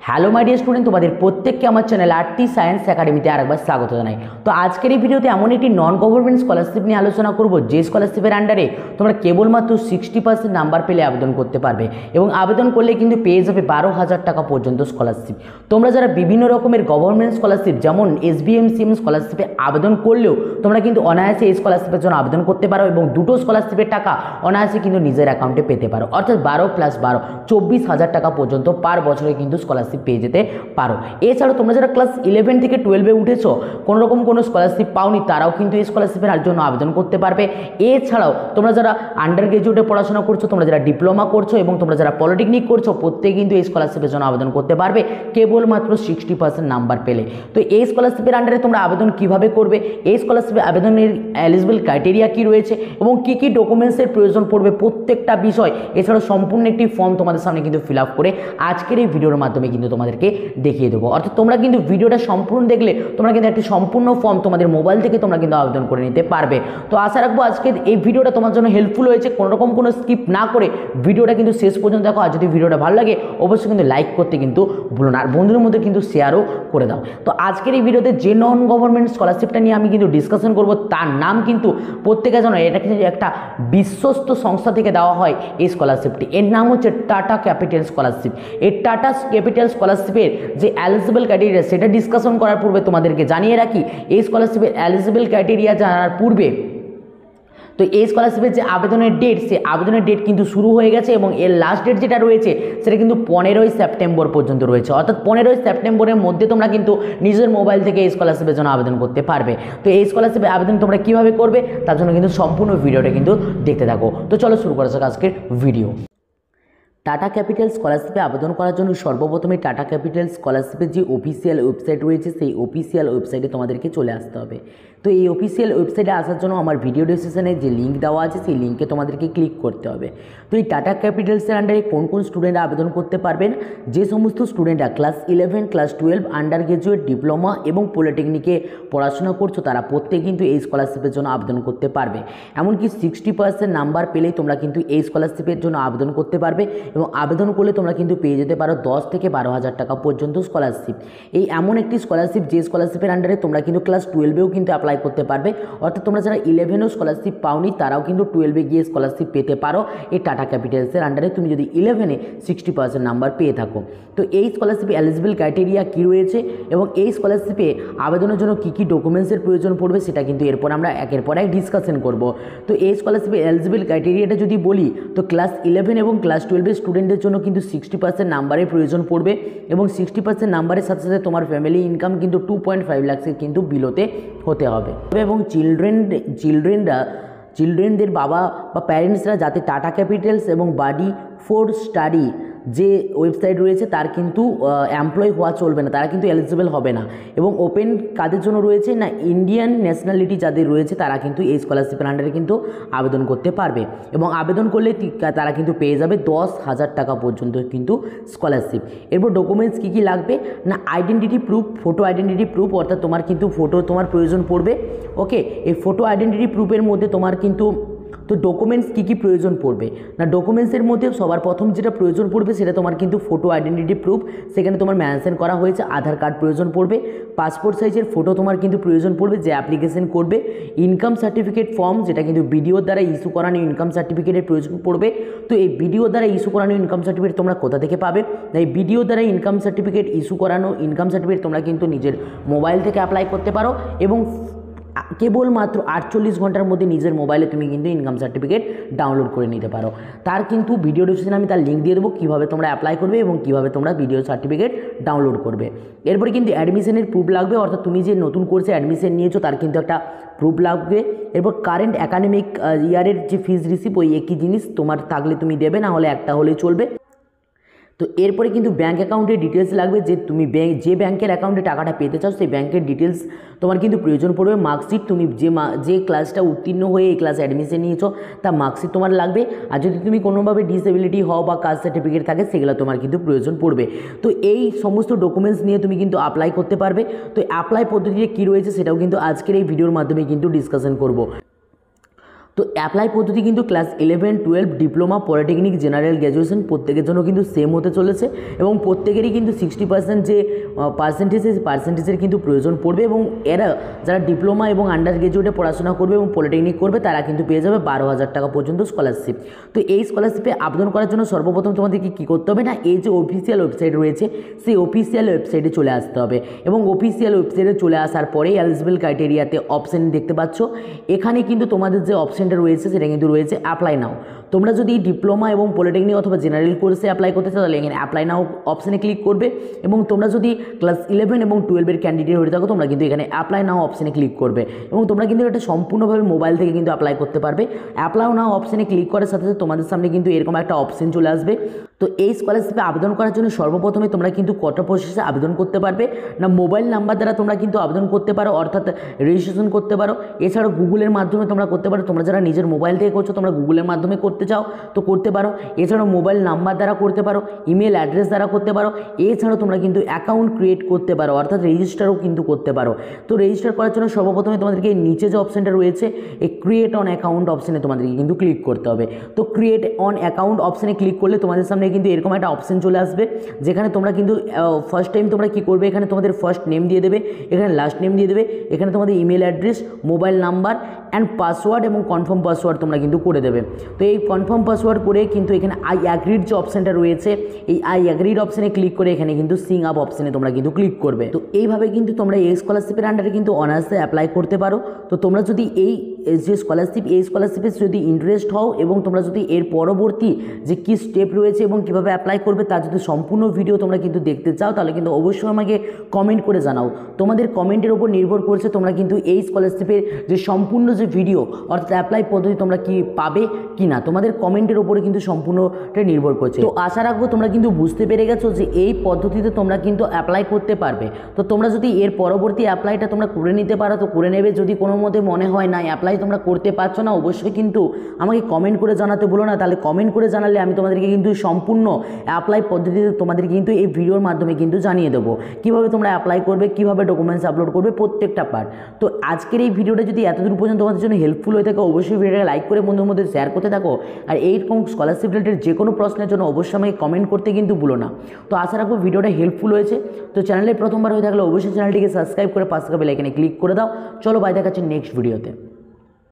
Hello my dear student, তোমাদের প্রত্যেককে আমার চ্যানেল আরটি সায়েন্স একাডেমিতে আরেকবার স্বাগত জানাই। তো আজকের এই ভিডিওতে এমন একটি নন গভর্নমেন্ট স্কলারশিপ নিয়ে আলোচনা করব, যে স্কলারশিপের আন্ডারে তোমরা কেবলমাত্র 60% নাম্বার পেলে আবেদন করতে পারবে এবং আবেদন করলে কিন্তু পেয়ে যাবে 12,000 টাকা পর্যন্ত স্কলারশিপ। তোমরা যারা বিভিন্ন রকমের গভর্নমেন্ট স্কলারশিপ যেমন SBMCM স্কলারশিপে আবেদন করলেও তোমরা কিন্তু অনায়াসে এই স্কলারশিপের জন্য আবেদন করতে পারো এবং দুটো স্কলারশিপের টাকা অনায়াসে কিন্তু নিজের অ্যাকাউন্টে পেতে পারো, অর্থাৎ 12 + 12 24,000 টাকা পর্যন্ত পার বছরে কিন্তু স্কলারশিপ পেয়ে যেতে পারো। এছাড়াও তোমরা যারা ক্লাস 11 থেকে 12-এ উঠেছো, কোনো রকম কোনো স্কলারশিপ পাওনি, তারাও কিন্তু এই স্কলারশিপের জন্য আবেদন করতে পারবে। এছাড়াও তোমরা যারা আন্ডার গ্রাজুয়েটে পড়াশোনা করছো, তোমরা যারা ডিপ্লোমা করছো এবং তোমরা যারা পলিটেকনিক করছো, প্রত্যেকে কিন্তু এই স্কলারশিপের জন্য আবেদন করতে পারবে কেবলমাত্র 60% নাম্বার পেলে। তো এই স্কলারশিপের আন্ডারে তোমরা আবেদন কিভাবে করবে, এই স্কলারশিপে আবেদনের এলিজিবল ক্রাইটেরিয়া কী রয়েছে এবং কী কী ডকুমেন্টসের প্রয়োজন পড়বে, প্রত্যেকটা বিষয় এছাড়াও সম্পূর্ণ একটি ফর্ম তোমাদের সামনে কিন্তু ফিল আপ করে আজকের এই ভিডিওর মাধ্যমে কিন্তু তোমাদেরকে দেখিয়ে দেবো। অর্থাৎ তোমরা কিন্তু ভিডিওটা সম্পূর্ণ দেখলে তোমরা কিন্তু একটি সম্পূর্ণ ফর্ম তোমাদের মোবাইল থেকে তোমরা কিন্তু আবেদন করে নিতে পারবে। তো আশা রাখবো আজকের এই ভিডিওটা তোমার জন্য হেল্পফুল হয়েছে। কোনো রকম কোনো স্কিপ না করে ভিডিওটা কিন্তু শেষ পর্যন্ত দেখো। আর যদি ভিডিওটা ভালো লাগে অবশ্যই কিন্তু লাইক করতে কিন্তু ভুলো না, আর বন্ধুদের মধ্যে কিন্তু শেয়ারও করে দাও। তো আজকের এই ভিডিওতে যে নন গভর্নমেন্ট স্কলারশিপটা নিয়ে আমি কিন্তু ডিসকাশন করব, তার নাম কিন্তু প্রত্যেকে জানো, এটা কিন্তু একটা বিশ্বস্ত সংস্থা থেকে দেওয়া হয় এই স্কলারশিপটি। এর নাম হচ্ছে টাটা ক্যাপিটাল স্কলারশিপ। এই টাটা ক্যাপিটাল স্কলারশিপের যে এলিজিবল ক্রাইটেরিয়া সেটা ডিসকাশন করার পূর্বে তোমাদেরকে জানিয়ে রাখি, এই স্কলারশিপের এলিজিবল ক্রাইটেরিয়া জানার পূর্বে তো এই স্কলারশিপের যে আবেদনের ডেট, সে আবেদনের ডেট কিন্তু শুরু হয়ে গেছে এবং এর লাস্ট ডেট যেটা রয়েছে সেটা কিন্তু 15ই সেপ্টেম্বর পর্যন্ত রয়েছে। অর্থাৎ 15ই সেপ্টেম্বরের মধ্যে তোমরা কিন্তু নিজের মোবাইল থেকে এই স্কলারশিপের জন্য আবেদন করতে পারবে। তো এই স্কলারশিপের আবেদন তোমরা কীভাবে করবে তার জন্য কিন্তু সম্পূর্ণ ভিডিওটা কিন্তু দেখতে থাকো। তো চলো শুরু করা যাক আজকের ভিডিও। টাটা ক্যাপিটাল স্কলারশিপে আবেদন করার জন্য সর্বপ্রথমে টাটা ক্যাপিটাল স্কলারশিপের যে অফিসিয়াল ওয়েবসাইট রয়েছে সেই অফিসিয়াল ওয়েবসাইটে তোমাদেরকে চলে আসতে হবে। তো এই অফিসিয়াল ওয়েবসাইটে আসার জন্য আমার ভিডিও ডেসক্রিপশনে যে লিঙ্ক দেওয়া আছে সেই লিঙ্কে তোমাদেরকে ক্লিক করতে হবে। তো এই টাটা ক্যাপিটালসের আন্ডারে কোন কোন স্টুডেন্টরা আবেদন করতে পারবেন, যে সমস্ত স্টুডেন্টরা class 11, class 12, under graduate, diploma এবং পলিটেকনিকে পড়াশোনা করছো, তারা প্রত্যেকে কিন্তু এই স্কলারশিপের জন্য আবেদন করতে পারবে। এমনকি 60% নাম্বার পেলেই তোমরা কিন্তু এই স্কলারশিপের জন্য আবেদন করতে পারবে এবং আবেদন করলে তোমরা কিন্তু পেয়ে যেতে পারো 10 থেকে 12,000 টাকা পর্যন্ত স্কলারশিপ। এই এমন একটি স্কলারশিপ যে স্কলারশিপের আন্ডারে তোমরা কিন্তু ক্লাস 12-এও কিন্তু অ্যাপ্লাই করতে পারবে। অর্থাৎ তোমরা যারা 11-এও স্কলারশিপ পাওনি তারাও কিন্তু 12-এ গিয়ে স্কলারশিপ পেতে পারো এই টাটা ক্যাপিটালসের আন্ডারে, তুমি যদি 11-এ 60% নাম্বার পেয়ে থাকো। তো এই স্কলারশিপে এলিজিবল ক্রাইটেরিয়া কী রয়েছে এবং এই স্কলারশিপে আবেদনের জন্য কী কী ডকুমেন্টসের প্রয়োজন পড়বে সেটা কিন্তু এরপর আমরা একের পর এক ডিসকাশন করব। তো এই স্কলারশিপে এলিজিবল ক্রাইটেরিয়াটা যদি বলি, তো ক্লাস 11 এবং ক্লাস 12-এর স্টুডেন্টদের জন্য কিন্তু 60% নাম্বারের প্রয়োজন পড়বে এবং 60% নাম্বারের সাথে সাথে তোমার ফ্যামিলি ইনকাম কিন্তু 2.5 লাখের কিন্তু বিলোতে হতে হবে। এবং চিলড্রেনদের বাবা বা প্যারেন্টসরা যাতে টাটা ক্যাপিটালস এবং বাডি ফর স্টাডি যে ওয়েবসাইট রয়েছে তার কিন্তু এমপ্লয় হওয়া চলবে না, তারা কিন্তু এলিজিবল হবে না। এবং ওপেন কাদের জন্য রয়েছে না, ইন্ডিয়ান ন্যাশনালিটি যাদের রয়েছে তারা কিন্তু এই স্কলারশিপের আন্ডারে কিন্তু আবেদন করতে পারবে এবং আবেদন করলে তারা কিন্তু পেয়ে যাবে 10,000 টাকা পর্যন্ত কিন্তু স্কলারশিপ। এরপর ডকুমেন্টস কী কী লাগবে না, identity proof, photo identity proof, অর্থাৎ তোমার কিন্তু ফটো তোমার প্রয়োজন পড়বে। ওকে, এই ফটো আইডেন্টিটি প্রুফের মধ্যে তোমার কিন্তু তো ডকুমেন্টস কী কী প্রয়োজন পড়বে না, ডকুমেন্টসের মধ্যে সবার প্রথম যেটা প্রয়োজন পড়বে সেটা তোমার কিন্তু ফটো আইডেন্টিটি প্রুফ, সেখানে তোমার মেনশন করা হয়েছে আধার কার্ড প্রয়োজন পড়বে, পাসপোর্ট সাইজের ফটো তোমার কিন্তু প্রয়োজন পড়বে যে অ্যাপ্লিকেশন করবে, ইনকাম সার্টিফিকেট ফর্ম যেটা কিন্তু বিডিওর দ্বারা ইস্যু করানো ইনকাম সার্টিফিকেটের প্রয়োজন পড়বে। তো এই বিডিওর দ্বারা ইস্যু করানো ইনকাম সার্টিফিকেট তোমরা কোথা থেকে পাবে, এই বিডিওর দ্বারা ইনকাম সার্টিফিকেট ইস্যু করানো ইনকাম সার্টিফিকেট তোমরা কিন্তু নিজের মোবাইল থেকে অ্যাপ্লাই করতে পারো এবং কেবলমাত্র 48 ঘন্টার মধ্যে নিজের মোবাইলে তুমি কিন্তু ইনকাম সার্টিফিকেট ডাউনলোড করে নিতে পারো। তার কিন্তু ভিডিও ডিসক্রিপশনে আমি তার লিঙ্ক দিয়ে দেবো কীভাবে তোমরা অ্যাপ্লাই করবে এবং কীভাবে তোমরা ভিডিও সার্টিফিকেট ডাউনলোড করবে। এরপরে কিন্তু অ্যাডমিশনের প্রুফ লাগবে, অর্থাৎ তুমি যে নতুন কোর্সে অ্যাডমিশন নিয়েছো তার কিন্তু একটা প্রুফ লাগবে। এরপর কারেন্ট অ্যাকাডেমিক ইয়ারের যে ফিজ রিসিপ্ট, ওই একই জিনিস তোমার থাকলে তুমি দেবে, না হলে একটা হলেই চলবে। তো এরপরে কিন্তু ব্যাঙ্ক অ্যাকাউন্টের ডিটেলস লাগবে, যে তুমি যে ব্যাংকের অ্যাকাউন্টে টাকাটা পেতে চাও সেই ব্যাংকের ডিটেলস তোমার কিন্তু প্রয়োজন পড়বে। মার্কশিট, তুমি যে ক্লাসটা উত্তীর্ণ হয়ে এই ক্লাসে অ্যাডমিশন নিয়েছো তার মার্কশিট তোমার লাগবে। আর যদি তুমি কোনোভাবে ডিসেবিলিটি হও বা কাস্ট সার্টিফিকেট থাকে সেগুলো তোমার কিন্তু প্রয়োজন পড়বে। তো এই সমস্ত ডকুমেন্টস নিয়ে তুমি কিন্তু অ্যাপ্লাই করতে পারবে। তো অ্যাপ্লাই পদ্ধতিতে কী রয়েছে সেটাও কিন্তু আজকের এই ভিডিওর মাধ্যমে কিন্তু ডিসকাশন করব। তো অ্যাপ্লাই পদ্ধতি কিন্তু class 11, 12 diploma, polytechnic, general, graduation প্রত্যেকের জন্য কিন্তু সেম হতে চলেছে এবং প্রত্যেকেরই কিন্তু 60% যে পার্সেন্টেজের কিন্তু প্রয়োজন পড়বে এবং এরা যারা ডিপ্লোমা এবং আন্ডার গ্র্যাজুয়েটে পড়াশোনা করবে এবং পলিটেকনিক করবে তারা কিন্তু পেয়ে যাবে 12,000 টাকা পর্যন্ত স্কলারশিপ। তো এই স্কলারশিপে আবেদন করার জন্য সর্বপ্রথম তোমাদেরকে কী করতে হবে না, এই যে অফিসিয়াল ওয়েবসাইট রয়েছে সেই অফিসিয়াল ওয়েবসাইটে চলে আসতে হবে এবং অফিসিয়াল ওয়েবসাইটে চলে আসার পরে এলিজিবল ক্রাইটেরিয়াতে অপশন দেখতে পাচ্ছ, এখানে কিন্তু তোমাদের যে অপশনটা রয়েছে সেটা কিন্তু রয়েছে অ্যাপ্লাই নাও। তোমরা যদি ডিপ্লোমা এবং পলিটেকনিক অথবা জেনারেল কোর্সে অ্যাপ্লাই করতে চাও তাহলে এখানে অ্যাপ্লাই নাও অপশনে ক্লিক করবে এবং তোমরা যদি ক্লাস 11 এবং 12 ক্যান্ডিডেট হয়ে থাকো তোমরা কিন্তু এখানে অ্যাপ্লাই নাও অপশনে ক্লিক করবে এবং তোমরা কিন্তু এটা সম্পূর্ণভাবে মোবাইল থেকে কিন্তু অ্যাপ্লাই করতে পারবে। অ্যাপ্লাই নাও অপশনে ক্লিক করার সাথে সাথে তোমাদের সামনে কিন্তু এরকম একটা অপশন চলে আসবে। তো এই স্কলারশিপে আবেদন করার জন্য সর্বপ্রথমে তোমরা কিন্তু কত প্রসেসে আবেদন করতে পারবে না, মোবাইল নাম্বার দ্বারা তোমরা কিন্তু আবেদন করতে পারো, অর্থাৎ রেজিস্ট্রেশন করতে পারো। এছাড়াও গুগলের মাধ্যমে তোমরা করতে পারো, তোমরা যারা নিজের মোবাইল থেকে করছো তোমরা গুগলের মাধ্যমে করতে চাও তো করতে পারো। এছাড়াও মোবাইল নাম্বার দ্বারা করতে পারো, ইমেল অ্যাড্রেস দ্বারা করতে পারো। এছাড়াও তোমরা কিন্তু অ্যাকাউন্ট ক্রিয়েট করতে পারো, অর্থাৎ রেজিস্টারও কিন্তু করতে পারো। তো রেজিস্টার করার জন্য সর্বপ্রথমে তোমাদেরকে নিচে যে অপশানটা রয়েছে এই ক্রিয়েট অন অ্যাকাউন্ট অপশানে তোমাদেরকে কিন্তু ক্লিক করতে হবে। তো ক্রিয়েট অন অ্যাকাউন্ট অপশানে ক্লিক করলে তোমাদের সামনে কিন্তু এরকম একটা অপশান চলে আসবে যেখানে তোমরা কিন্তু ফার্স্ট টাইম তোমরা কী করবে, এখানে তোমাদের ফার্স্ট নেম দিয়ে দেবে, এখানে লাস্ট নেম দিয়ে দেবে, এখানে তোমাদের email address, mobile number and password এবং কনফার্ম পাসওয়ার্ড তোমরা কিন্তু করে দেবে। তো এই কনফার্ম পাসওয়ার্ড করে কিন্তু এখানে আই অ্যাগ্রিড যে অপশানটা রয়েছে এই আই অ্যাগ্রিড অপশানে ক্লিক করে এখানে কিন্তু সিং আপ অপশানে তোমরা কিন্তু ক্লিক করবে। তো এইভাবে কিন্তু তোমরা এই স্কলারশিপের আন্ডারে কিন্তু অনার্সে অ্যাপ্লাই করতে পারো। তো তোমরা যদি এই যে স্কলারশিপে যদি ইন্টারেস্ট হও এবং তোমরা যদি এর পরবর্তী যে কী স্টেপ রয়েছে এবং কীভাবে অ্যাপ্লাই করবে তার যদি সম্পূর্ণ ভিডিও তোমরা কিন্তু দেখতে চাও তাহলে কিন্তু অবশ্যই আমাকে কমেন্ট করে জানাও। তোমাদের কমেন্টের ওপর নির্ভর করছে তোমরা কিন্তু এই স্কলারশিপের যে সম্পূর্ণ যে ভিডিও অর্থাৎ অ্যাপ্লাই পদ্ধতি তোমরা কি পাবে কি না, তোমাদের কমেন্টের ওপরে কিন্তু সম্পূর্ণটা নির্ভর করছে। তো আশা রাখবো তোমরা কিন্তু বুঝতে পেরে গেছো যে এই পদ্ধতিতে তোমরা কিন্তু অ্যাপ্লাই করতে পারবে। তো তোমরা যদি এর পরবর্তী অ্যাপ্লাইটা তোমরা করে নিতে পারো তো করে নেবে। যদি কোনো মতে মনে হয় না অ্যাপ্লাই তোমরা করতে পারছো না অবশ্যই কিন্তু আমাকে কমেন্ট করে জানাতে বলো না, তাহলে কমেন্ট করে জানালে আমি তোমাদেরকে কিন্তু সম্পূর্ণ অ্যাপ্লাই পদ্ধতিতে তোমাদেরকে কিন্তু এই ভিডিওর মাধ্যমে কিন্তু জানিয়ে দেবো কীভাবে তোমরা অ্যাপ্লাই করবে, কীভাবে ডকুমেন্টস আপলোড করবে প্রত্যেকটা পার্ট। তো আজকের এই ভিডিওটা যদি এতদূর পর্যন্ত তোমাদের জন্য হেল্পফুল হয়ে থাকে অবশ্যই ভিডিওটা লাইক করে বন্ধুর মধ্যে শেয়ার করতে থাকো। আর এইরকম স্কলারশিপ রিলেটেড যে কোনো প্রশ্নের জন্য অবশ্যই আমাকে কমেন্ট করতে কিন্তু ভুলো না। তো আশা রাখবো ভিডিওটা হেল্পফুল হয়েছে। তো চ্যানেলে প্রথমবার হয়ে থাকলে অবশ্যই চ্যানেলটিকে সাবস্ক্রাইব করে পাশে বেল আইকনে ক্লিক করে দাও। চলো বাই, দেখাচ্ছি নেক্সট ভিডিওতে।